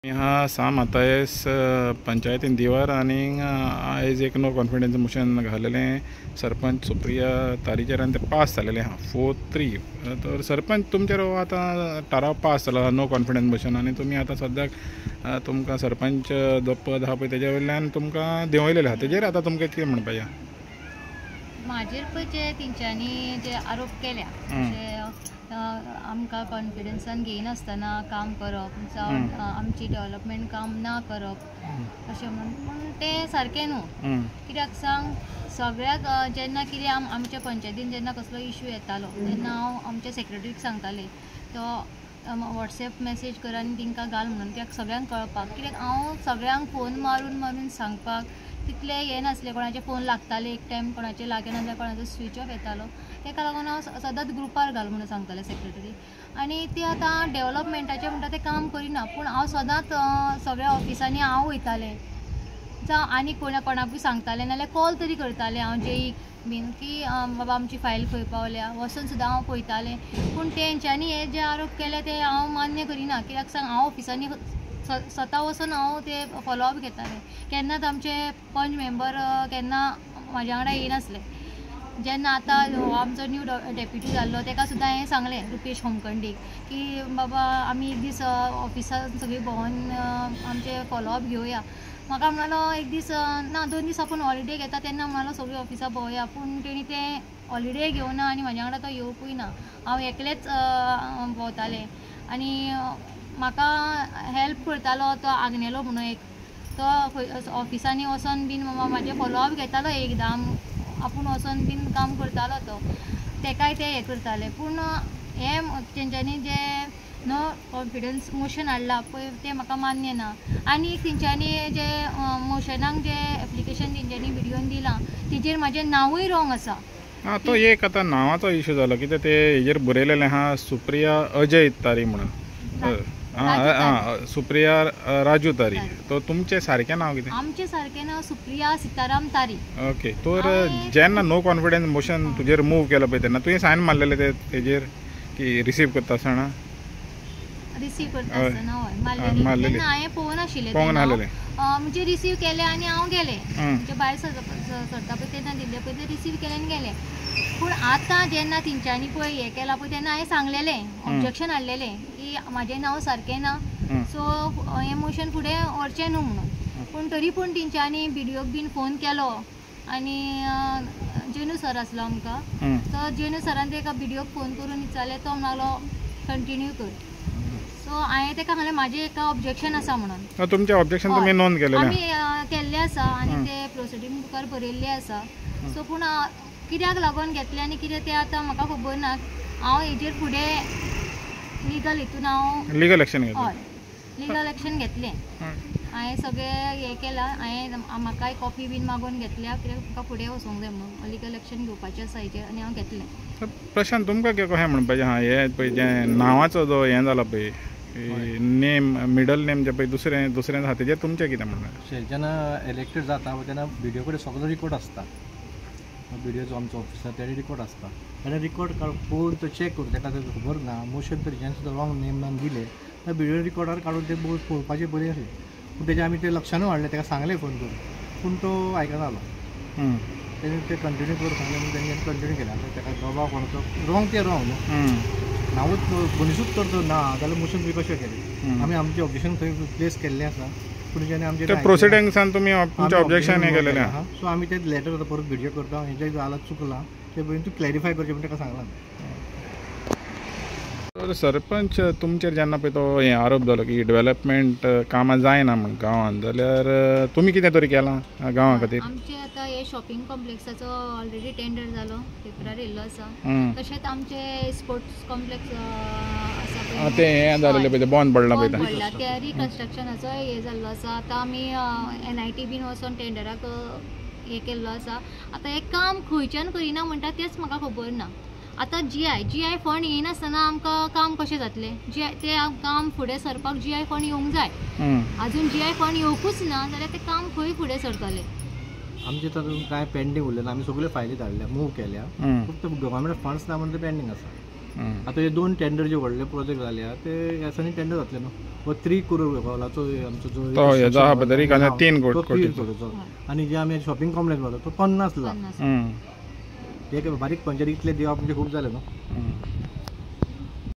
हाँ साम आता पंचायतीन दिवार आनी आयज एक नो कॉन्फिडन्स मोशन घालेलें सरपंच सुप्रिया तारीचेर आनी तें पास जालेलें आहा 4-3. तर सरपंच तुमचेर आतां थाराव पास जाला नो कॉन्फिडन्स मोशन आनी तुमी आतां सद्याक तुमकां सरपंच जो पद आहा पळय तेजे वयल्यान तुमकां देंवयलेलें आहा. तेजेर आतां तुमकां कितें म्हणपाचें आहा? म्हाजेर पळय जे तेंच्यांनी जे आरोप केल्या आमकां कॉन्फिडन्सान घेयनासतना काम करप जावं आमची डेव्हलपमेंट काम ना करप अशें म्हणून पूण तें सारकें न्हू. कित्याक सांग सगळ्याक जेन्ना कितें आमच्या पंचायतीन जेन्ना कसलो इश्यू येतालो तेन्ना हांव आमच्या सेक्रेटरीक सांगतालें तो वॉट्सॅप मॅसेज कर आनी तेंकां घाल म्हणून कित्याक सगळ्यांक कळपाक. कित्याक हांव सगळ्यांक फोन मारून सांगपाक तितलें हें नासलें. कोणाचे फोन लागताले एक टायम, कोणाचे लागना जाल्यार कोणाचो स्विच ऑफ येतालो. तेका लागून हांव सदांच ग्रुपार घाल म्हणून सांगतालें सेक्रेटरी. आनी ती आतां डेव्हलपमेंटाचें म्हणटा तें काम करिना पूण हांव सदांच सगळ्या ऑफिसांनी हांव वयतालें जावं आनी कोणाकूय सांगतालें नाल्यार कॉल तरी करतालें हांव जेईक बीन की बाबा आमची फायल खंय पावल्या वचून सुद्दां हांव पळयतालें. पूण तेंच्यांनी हे जे आरोप केले ते हांव मान्य करिना. कित्याक सांग हांव ऑफिसांनी स्वता वचून हांव ते फॉलोअप घेतालें. केन्नाच आमचे पंच मेंबर केन्ना म्हाज्या वांगडा येयनासले. जेन्ना आतां हो आमचो न्यू डेप्युटी जाल्लो तेका सुद्दां हांवें सांगलें रुपेश होमखंडीक की बाबा आमी एक दीस ऑफिसान सगळी भोंवन आमचे फॉलोअप घेवया. म्हाका म्हणलो एक दीस ना 2 दीस आपूण हॉलिडे घेता तेन्ना म्हणलो सगळी ऑफिसां भोंवया. पूण तेणी तें हॉलिडे घेवना आनी म्हाज्या वांगडा तो येवपूय ना. हांव एकलेंच भोंवतालें आनी म्हाका हेल्प करतालो तो आग्नेलो म्हणून एक तो ऑफिसांनी वचोन बीन म्हाजे फॉलोअप घेतालो एकदां आपूण वचोन बीन काम करतालो तो. तेकाय ते हें करताले. पूण हे तेंच्यांनी जे नो कॉन्फिडन्स मोशन हाडला पळय तें म्हाका मान्य ना. आनी तेंच्यांनी जे मोशनाक जे एप्लिकेशन तेंच्यांनी व्हिडियोन दिलां तेजेर म्हाजें नांवूय रॉंग आसा. तो एक आतां नांवाचो इश्यू जालो कित्याक ते हेजेर बरयलेलें आहा सुप्रिया अजय तारी म्हणून. सुप्रिया राजू तारी. तो तुमचें सारकें नांव कितें? आमचें सारकें नांव सुप्रिया सीताराम तारी. ओके. तर जेन्ना नो कॉन्फिडन्स मोशन तुजेर मूव केलो पळय तेन्ना तुवें सायन मारलेलें तेजेर की रिसीव करता आसतना? रिसीव करता आसतना हय मारलेली. हांवें पळोवनाशिल्लें म्हणजे रिसीव केलें आनी हांव गेलें म्हणजे भायर सरता पळय तेन्ना दिल्लें पळय तें रिसीव केलें आनी गेलें. पूण आतां जेन्ना तेंच्यांनी पळय हें केलां पळय तेन्ना हांवें सांगलेलें ऑब्जेक्शन हाडलेलें की म्हाजें नांव सारकें ना सो हें मोशन फुडें व्हरचें न्हू म्हणून. पूण तरी पूण तेंच्यांनी बिडिओक बीन फोन केलो आनी जेनू सर आसलो आमकां तो जेनू सरान तेका बिडिओक फोन करून विचारलें तो म्हणलो कंटिन्यू कर. सो हांवें तेका सांगलें म्हाजें एका ऑब्जेक्शन आसा म्हणून. तुमचें ऑब्जेक्शन तुमी नोंद केलेलें आमी केल्लें आसा आनी ते प्रोसिडींग बुकार बरयल्लें आसा. सो पूण कित्याक लागून घेतलें आनी कितें तें आतां म्हाका खबर ना. हांव हेजेर फुडें लिगल हितून हांव लिगल एक्शन हय लिगल एक्शन घेतलें. हांवें सगळें हें केलां. हांवें म्हाकाय कॉपी बीन मागून घेतल्या कित्याक म्हाका फुडें वचूंक जाय म्हणून लिगल एक्शन घेवपाचें आसा हेजेर आनी हांव घेतलें. प्रशांत तुमकां कशें म्हणपाचें आहा हें पळय जें नांवाचो जो हें जाला पळय नेम मिडल नेम जे पळय दुसरें आहा तेजेर तुमचें कितें म्हणणें? जेन्ना इलेक्टेड जाता तेन्ना व्हिडिओ कडेन सगळो रिकॉर्ड आसता. व्हिडिओ जो आमचो ऑफिसर तेजे रिकॉर्ड आसता. तेन्ना रिकॉर्ड पळोवन तो चॅक करून तेका खबर ना मोशन तर जेन्ना सुद्दां रॉंग नेम नाम दिले त्या व्हिडिओ रिकॉर्डार काडून ते पळोवपाचें बरें अशें. पूण तेजें आमी ते लक्षानूय हाडलें तेका सांगलें फोन करून पूण तो आयकनालो. तेणें ते कंटिन्यू करून सांगलें म्हणून तेणें कंटिन्यू केलें. आतां तेका दबाव कोणाचो रॉंग ते रॉंग न्हू नांवूच मनीसूच करतो ना जाल्यार मोशन बी कशें केलें. आमी आमचें ऑब्जेक्शन थंय प्लेस केल्लें आसा. पूण जेन्ना आमचे प्रोसिडिंग्सान तुमी तुमचें ऑब्जेक्शन हें केलेलें आहा. सो आमी तें लेटर आतां परत व्हिडिओ करता हें जें जालां चुकलां तें पळय तूं क्लॅरिफाय करचें म्हणून तेका सांगलां. तर सरपंच तुमचेर जेन्ना पळय तो हें आरोप जालो की डेव्हलपमेंट कामां जायना म्हण गांवांत जाल्यार तुमी कितें तरी केलां गांवा खातीर? आमचें आतां हे शॉपिंग कॉम्प्लेक्साचो ऑलरेडी टेंडर जालो पेपरार येयल्लो आसा. तशेंच आमचे स्पोर्ट्स कॉम्प्लेक्स आसा तें हें जालेलें पळय तें बंद पडलां पळय त्या रिकन्स्ट्रक्शनाचो हें जाल्लो आसा. आतां आमी NIT बीन वचोन टेंडराक हें केल्लो आसा. आतां हें काम खंयच्यान करिना म्हणटा तेंच म्हाका खबर ना. आतां GI फंड येयनासतना आमकां काम कशें जातलें? तें काम फुडें सरपाक GI फंड येवंक जाय. आजून GI फंड येवकूच ना जाल्यार तें काम खंय फुडें सरतलें? आमचे तातूंत कांय पेंडींग उरलें ना. आमी सगळ्यो फायली धाडल्या मूव केल्या फक्त गव्हर्मेंट फंड्स ना म्हणून ते पेंडींग आसा. आता हे 2 टेंडर जे व्हडले प्रोजेक्ट जाले आहा ते ह्या दिसांनी टेंडर जातले न्हू. वो 3 करोड कॉलाचो आमचो जो तो हेजो आहा पळय, तरी कांय 3 तो कोटी 3 करोडचो. आणि जे आमी शॉपिंग कॉम्प्लेक्स म्हणटा तो 50 लाख. 50. एक बारीक पंचायत इतले दिवप म्हणजे खूब जालें न्हू.